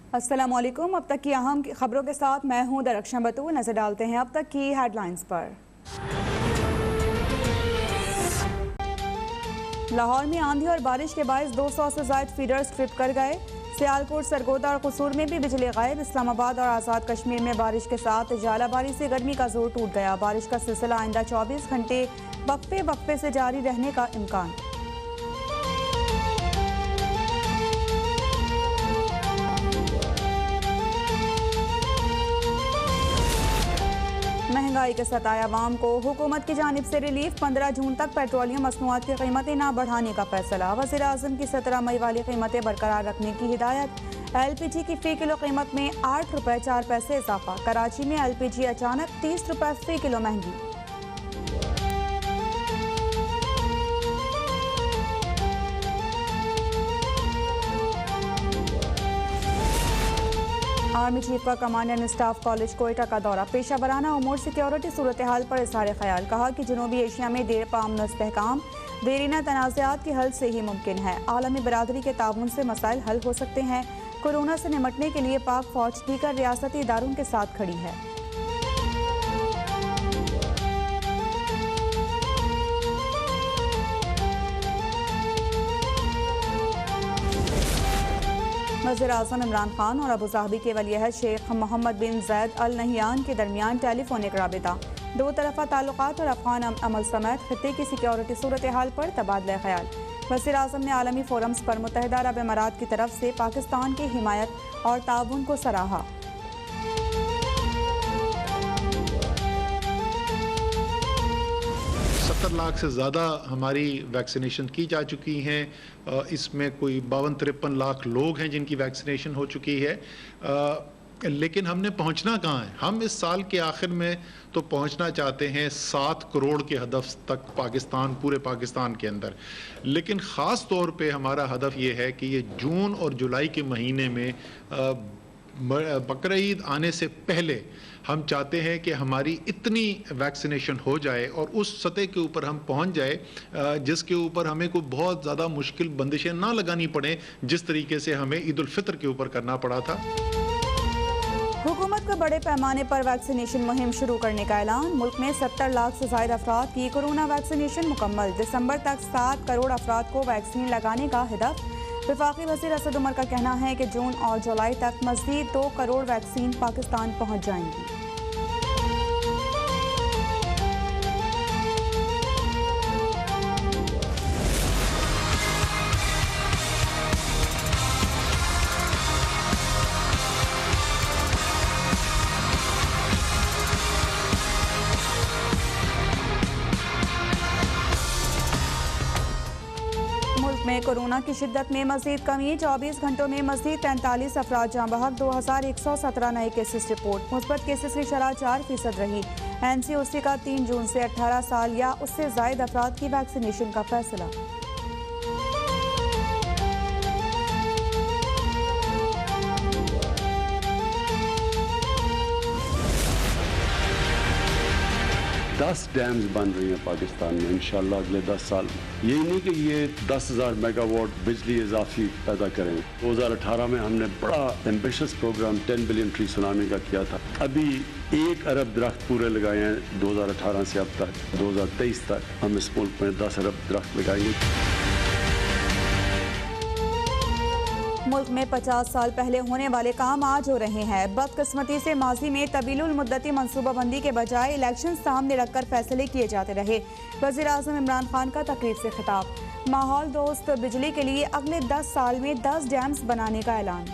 अस्सलामुअलैकुम। अब तक की अहम खबरों के साथ मैं हूं दरख्शां बतूल। नजर डालते हैं अब तक की हेडलाइंस पर। लाहौर में आंधी और बारिश के बायस 200 से ज्यादा फीडर्स ट्रिप कर गए। सियालकोट, सरगोदा और कसूर में भी बिजली गायब। इस्लामाबाद और आज़ाद कश्मीर में बारिश के साथ झालाबारी से गर्मी का जोर टूट गया। बारिश का सिलसिला आइंदा 24 घंटे वक्फे वक्फे से जारी रहने का इम्कान। महंगाई के सताए अवाम को हुकूमत की जानिब से रिलीफ। 15 जून तक पेट्रोलियम मसनूआत की कीमतें न बढ़ाने का फैसला। वज़ीर आज़म की 17 मई वाली कीमतें बरकरार रखने की हिदायत। LPG की फ़ी किलो कीमत में 8 रुपये 4 पैसे इजाफा। कराची में LPG अचानक 30 रुपये फ़ी किलो महंगी। आर्मी चीफ का कमांडेंट स्टाफ कॉलेज कोयटा का दौरा। पेशा वराना उमूर सिक्योरिटी सूरत हाल पर इज़हार ख्याल। कहा कि जनूबी एशिया में देर पामन इस्तेहकाम देरीना तनाज़ात के हल से ही मुमकिन है। आलमी बरादरी के ताउन से मसाइल हल हो सकते हैं। कोरोना से निमटने के लिए पाक फौज दीगर रियासती इदारों के साथ खड़ी है। वज़ीर आज़म इमरान खान और अबूज़ाबी के वलीअहद शेख मोहम्मद बिन ज़ैद अल नहियान के दरमियान टेलीफोनिक राबिता। दो तरफ़ा ताल्लुकात और अफ़गान अमल समेत खित्ते की सिक्योरिटी सूरत हाल पर तबादला ख्याल। वज़ीर आज़म ने आलमी फोरम्स पर मुत्तहिदा अरब अमारात की तरफ से पाकिस्तान की हिमायत और ताउन को सराहा। 70 लाख से ज़्यादा हमारी वैक्सीनेशन की जा चुकी हैं। इसमें कोई 52-53 लाख लोग हैं जिनकी वैक्सीनेशन हो चुकी है। लेकिन हमने पहुंचना कहाँ है? हम इस साल के आखिर में तो पहुंचना चाहते हैं 7 करोड़ के हदफ तक पूरे पाकिस्तान के अंदर। लेकिन ख़ास तौर पे हमारा हदफ ये है कि ये जून और जुलाई के महीने में बकरा ईद आने से पहले हम चाहते हैं कि हमारी इतनी वैक्सीनेशन हो जाए और उस सतह के ऊपर हम पहुंच जाए जिसके ऊपर हमें कोई बहुत ज़्यादा मुश्किल बंदिशें ना लगानी पड़े, जिस तरीके से हमें ईद उल फितर के ऊपर करना पड़ा था। हुकूमत का बड़े पैमाने पर वैक्सीनेशन मुहिम शुरू करने का ऐलान। मुल्क में 70 लाख से ज़ायद अफराद की कोरोना वैक्सीनेशन मुकम्मल। दिसंबर तक 7 करोड़ अफराद को वैक्सीन लगाने का हदफ। वफाकी वज़ीर असद उमर का कहना है कि जून और जुलाई तक मज़ीद 2 करोड़ वैक्सीन पाकिस्तान पहुँच जाएंगी। में कोरोना की शिद्दत में मज़ीद कमी। 24 घंटों में मज़ीद 43 अफराद जाँ बहक। 2117 नए केसेस रिपोर्ट। मुस्बत केसेस की शरह 4% रही। NCOC का 3 जून से 18 साल या उससे ज़ायद अफराद की वैक्सीनेशन का फैसला। दस डैम्स बन रही हैं पाकिस्तान में इंशाल्लाह अगले 10 साल में। यही नहीं कि ये 10,000 मेगावाट बिजली इजाफी पैदा करें। 2018 में हमने बड़ा ambitious program 10 billion tree tsunami का किया था। अभी 1 अरब दरख्त पूरे लगाए हैं 2018 से अब तक। 2023 तक हम इस मुल्क में 10 अरब दरख्त लगाएंगे। मुल्क में 50 साल पहले होने वाले काम आज हो रहे हैं। बदकिस्मती से माजी में तवीलुल मुद्दती मनसूबाबंदी के बजाय इलेक्शन सामने रखकर फैसले किए जाते रहे। वज़ीर आज़म इमरान खान का तकरीर से खिताब। माहौल दोस्त बिजली के लिए अगले 10 साल में 10 डैम्स बनाने का ऐलान।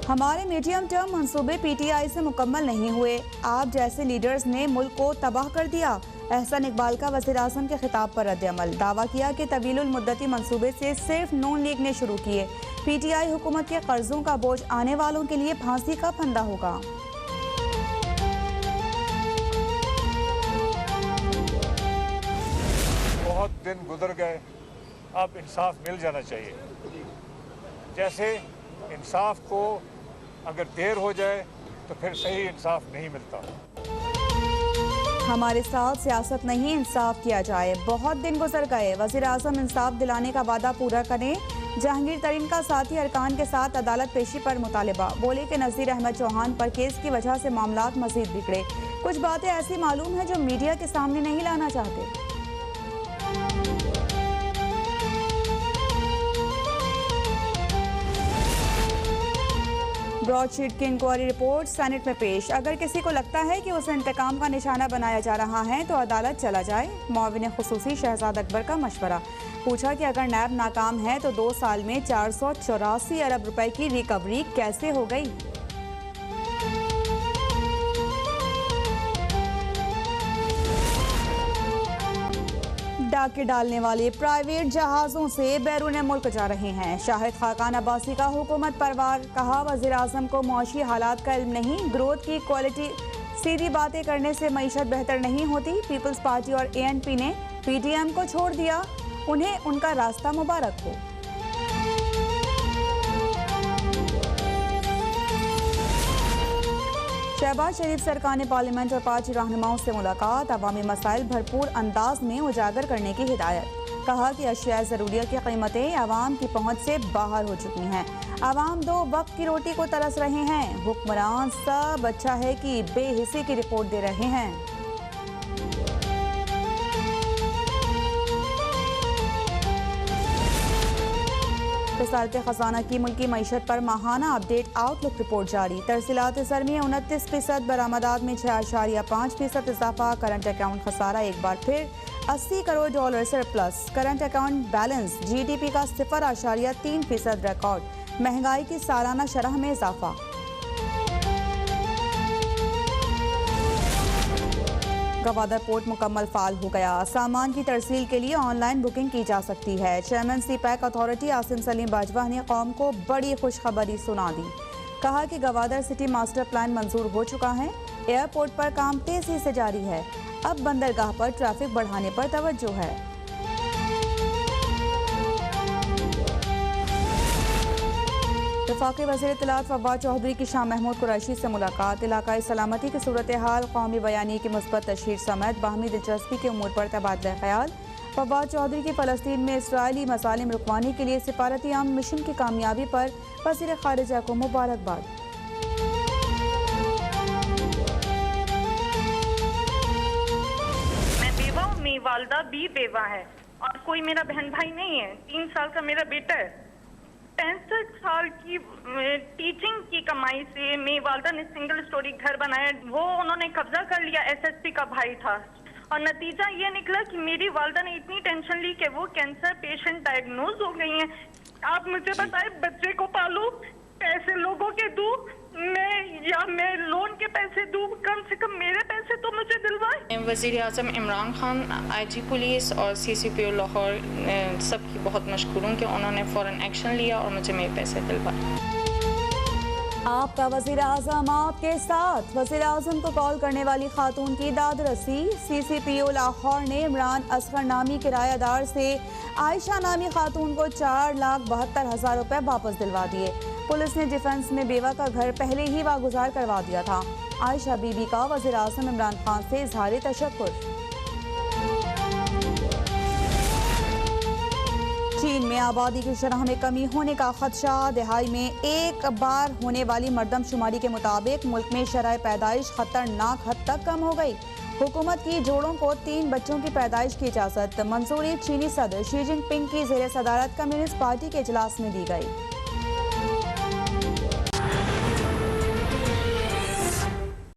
हमारे मीडियम टर्म मंसूबे PTI से मुकम्मल नहीं हुए। आप जैसे लीडर्स ने मुल्क को तबाह कर दिया। एहसान इकबाल का वज़ीर आज़म के खिताब पर रद्द-ए-अमल। दावा किया कि तवीलुल मुद्दती मंसूबे से सिर्फ नून लीग ने शुरू किए। PTI हुकूमत के कर्जों का बोझ आने वालों के लिए फांसी का फंदा होगा। बहुत दिन गुजर गए, अब इंसाफ मिल जाना चाहिए। जैसे इंसाफ को अगर देर हो जाए तो फिर सही इंसाफ नहीं मिलता। हमारे साथ सियासत नहीं, इंसाफ किया जाए। बहुत दिन गुजर गए, वज़ीर आज़म इंसाफ दिलाने का वादा पूरा करें। जहांगीर तरीन का साथी अरकान के साथ अदालत पेशी पर मुतालिबा। बोले कि नज़ीर अहमद चौहान पर केस की वजह से मामलात मज़ीद बिगड़े। कुछ बातें ऐसी मालूम है जो मीडिया के सामने नहीं लाना चाहते। ब्रॉडशीट की इंक्वायरी रिपोर्ट सेनेट में पेश। अगर किसी को लगता है कि उसे इंतकाम का निशाना बनाया जा रहा है तो अदालत चला जाए। मुआविन खुसूसी शहजाद अकबर का मशवरा। पूछा कि अगर नैब नाकाम है तो 2 साल में 484 अरब रुपए की रिकवरी कैसे हो गई। डाके डालने वाले प्राइवेट जहाज़ों से बैरून मुल्क जा रहे हैं। शाहिद खाकान अब्बासी का हुकूमत पर वार। कहा वज़ीर आज़म को मौशी हालात का इल्म नहीं, ग्रोथ की क्वालिटी सीधी बातें करने से मईशत बेहतर नहीं होती। पीपल्स पार्टी और ANP ने PDM को छोड़ दिया, उन्हें उनका रास्ता मुबारक हो। शहबाज शरीफ सरकार पार्लियामेंट और पार्टी रहनुमाओं से मुलाकात। अवामी मसाइल भरपूर अंदाज में उजागर करने की हिदायत। कहा कि अशिया ज़रूरिया की कीमतें आवाम की पहुंच से बाहर हो चुकी हैं। आवाम 2 वक्त की रोटी को तरस रहे हैं। हुक्मरान सब अच्छा है कि बेहिसी की रिपोर्ट दे रहे हैं। वज़ारत खजाना की मुल्की मईशत पर माहाना अपडेट आउटलुक रिपोर्ट जारी। तरसीलात ज़र में 29%, बरामदात में 6.5% इजाफा। करंट अकाउंट खसारा एक बार फिर $80 crore surplus. Current account balance GDP का 0.3% रिकॉर्ड। महंगाई की सालाना शरह में इजाफा। गवादर पोर्ट मुकम्मल फाल हो गया। सामान की तरसील के लिए ऑनलाइन बुकिंग की जा सकती है। Chairman CPAC authority Asim Salim Bajwa ने कौम को बड़ी खुशखबरी सुना दी। कहा कि गवादर सिटी मास्टर प्लान मंजूर हो चुका है। एयरपोर्ट पर काम तेजी से जारी है। अब बंदरगाह पर ट्रैफिक बढ़ाने पर तवज्जो है। वफाकी वज़ीर इत्तलात फवाद चौधरी की शाह महमूद कुरैशी से मुलाकात। इलाकाई सलामती की सूरत हाल, कौमी बयानी की मुस्बत तशहीर समेत बाहमी दिलचस्पी के उमूर पर तबादला ख्याल। फवाद चौधरी की फ़लस्तीन में इसराइली मसालिम रुकवाने के लिए सिफारती आम मिशन की कामयाबी पर वज़ीर ख़ारिजा को मुबारकबाद। मैं बेवा हूँ, मेरी वालदा भी बेवा है और कोई मेरा बहन भाई नहीं है। 3 साल का मेरा बेटा है। 65 साल की टीचिंग की कमाई से मेरी वालदा ने सिंगल स्टोरी घर बनाया। वो उन्होंने कब्जा कर लिया। SSP का भाई था और नतीजा ये निकला कि मेरी वालदा ने इतनी टेंशन ली कि वो कैंसर पेशेंट डायग्नोज हो गई हैं। आप मुझे बताएं, बच्चे को पालूं, पैसे लोगों के दूं मैं लोन के पैसे दूं, कम से कम मेरे पैसे तो मुझे दिलवाएं। वज़ीर आज़म इमरान खान, IG पुलिस और CCPO लाहौर सबकी बहुत मशकूर हूँ कि उन्होंने फ़ौरन एक्शन लिया और मुझे मेरे पैसे दिलवाए। आपका वज़ीर आज़म आपके साथ। वज़ीर आज़म को कॉल करने वाली खातून की दादरसी। CCPO लाहौर ने इमरान असगर नामी किरायादार से आयशा नामी खातून को 4,72,000 रुपये वापस दिलवा दिए। पुलिस ने डिफेंस में बेवा का घर पहले ही वागुजार करवा दिया था। आयशा बीबी का वज़ीर आज़म इमरान खान से इज़हार तशक्कुर। चीन में आबादी की शरह में कमी होने का खदशा। दहाई में एक बार होने वाली मरदमशुमारी के मुताबिक मुल्क में शरह पैदाइश खतरनाक हद तक कम हो गई। हुकूमत की जोड़ों को 3 बच्चों की पैदाइश की इजाज़त मंजूरी चीनी सदर शी जिनपिंग की ज़ेर सदारत कम्युनिस्ट पार्टी के इजलास में दी गई।